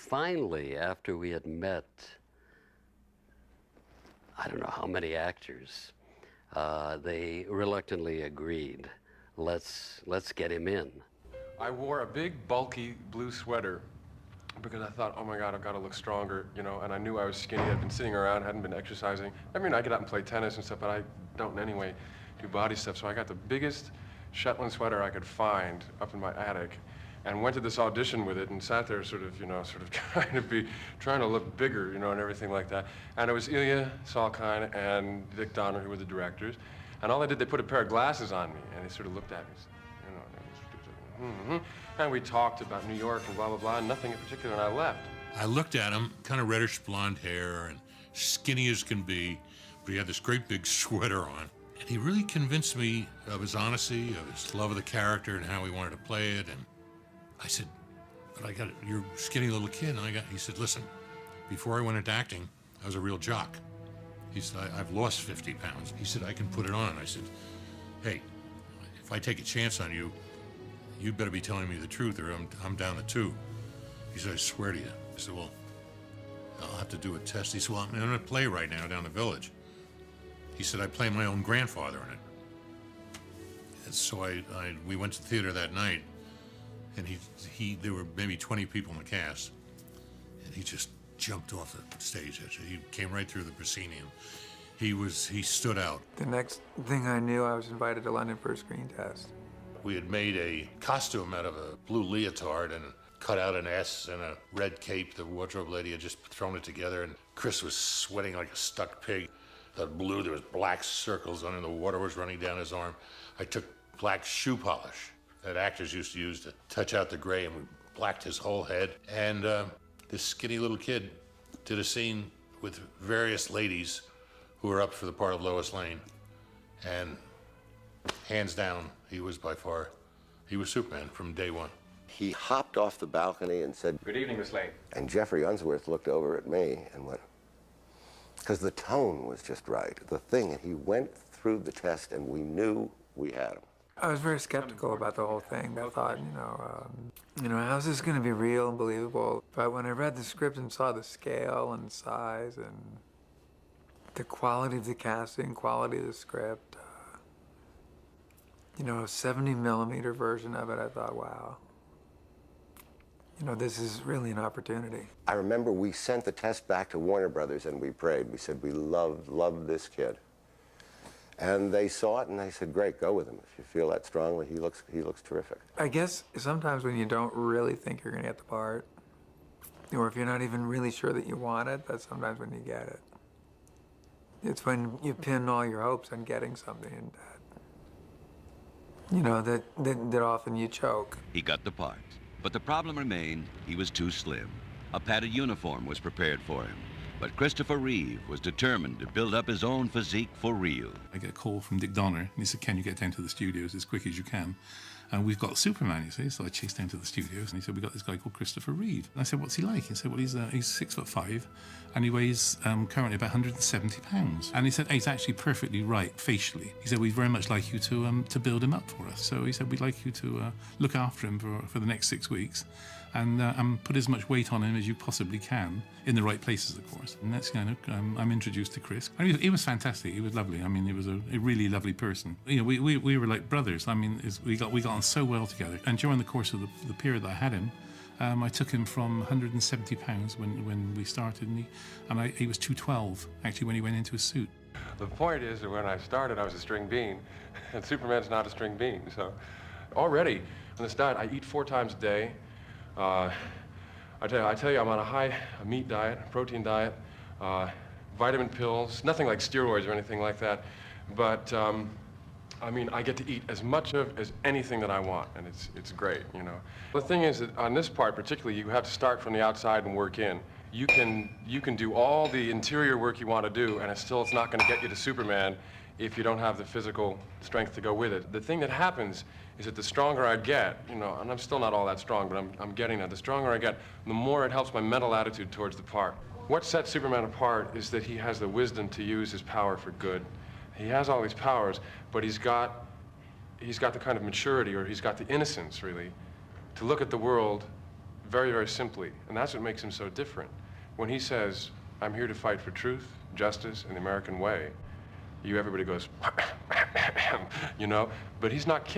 finally, after we had met, I don't know how many actors, they reluctantly agreed. Let's get him in. I wore a big, bulky blue sweater because I thought, oh my God, I've got to look stronger, you know, and I knew I was skinny. I'd been sitting around, hadn't been exercising. I mean, I get out and play tennis and stuff, but I don't in any way do body stuff. So I got the biggest Shetland sweater I could find up in my attic and went to this audition with it and sat there sort of, you know, trying to look bigger, you know, and everything like that. And it was Ilya Salkind and Dick Donner who were the directors. And all they did, they put a pair of glasses on me and they sort of looked at me, you know, and we talked about New York and blah, blah, blah, and nothing in particular, and I left. I looked at him, kind of reddish blonde hair and skinny as can be, but he had this great big sweater on. And he really convinced me of his honesty, of his love of the character and how he wanted to play it. And I said, but you're a skinny little kid. And he said, listen, before I went into acting, I was a real jock. He said, I've lost 50 pounds. He said, I can put it on. I said, hey, if I take a chance on you, you better be telling me the truth or I'm down to 2. He said, I swear to you. I said, well, I'll have to do a test. He said, well, I'm in a play right now down the village. He said, I play my own grandfather in it. And so we went to the theater that night, and there were maybe 20 people in the cast, and he just jumped off the stage. Actually, he came right through the proscenium. He stood out. The next thing I knew, I was invited to London for a screen test. We had made a costume out of a blue leotard and cut out an S and a red cape. The wardrobe lady had just thrown it together, and Chris was sweating like a stuck pig. The blue, there was black circles on it, and the water was running down his arm. I took black shoe polish that actors used to use to touch out the gray, and we blacked his whole head. And this skinny little kid did a scene with various ladies who were up for the part of Lois Lane. And hands down, he was Superman from day one. He hopped off the balcony and said, "Good evening, Miss Lane." And Jeffrey Unsworth looked over at me and went, because the tone was just right, the thing, and he went through the test and we knew we had him. I was very skeptical about the whole thing. I thought, how's this going to be real and believable? But when I read the script and saw the scale and size and the quality of the casting, quality of the script, a 70mm version of it, I thought, wow. This is really an opportunity. I remember we sent the test back to Warner Brothers and we prayed. We said, we love this kid. And they saw it and they said, great, go with him. If you feel that strongly, he looks terrific. I guess sometimes when you don't really think you're gonna get the part, or if you're not even really sure that you want it, that's sometimes when you get it. It's when you pin all your hopes on getting something that often you choke. He got the part. But the problem remained, he was too slim. A padded uniform was prepared for him. But Christopher Reeve was determined to build up his own physique for real. I get a call from Dick Donner, and he said, can you get down to the studios as quick as you can? And we've got Superman, you see. So I chased down to the studios, and he said, we've got this guy called Christopher Reeve. And I said, what's he like? He said, well, he's 6'5", and he weighs currently about 170 pounds. And he said, he's actually perfectly right facially. He said, we'd very much like you to build him up for us. So he said, we'd like you to look after him for the next 6 weeks and put as much weight on him as you possibly can, in the right places, of course. And that's I'm introduced to Chris. And he was fantastic. He was lovely. I mean, he was a really lovely person. We were like brothers. I mean, we got on so well together. And during the course of the period that I had him, I took him from 170 pounds when we started, and he was 212 actually when he went into his suit. The point is that when I started, I was a string bean, and Superman's not a string bean. So already on this diet, I eat 4 times a day. I tell you, I'm on a meat diet, protein diet, vitamin pills, nothing like steroids or anything like that. But I get to eat as much as anything that I want, and it's great, The thing is that on this part particularly, you have to start from the outside and work in. You can do all the interior work you want to do, and it's not going to get you to Superman if you don't have the physical strength to go with it. The thing that happens is that the stronger I get, and I'm still not all that strong, but I'm getting that. The stronger I get, the more it helps my mental attitude towards the part. What sets Superman apart is that he has the wisdom to use his power for good. He has all these powers, but he's got the kind of maturity, or he's got the innocence, really, to look at the world very, very simply. And that's what makes him so different. When he says, I'm here to fight for truth, justice, and the American way, everybody goes, you know, but he's not kidding.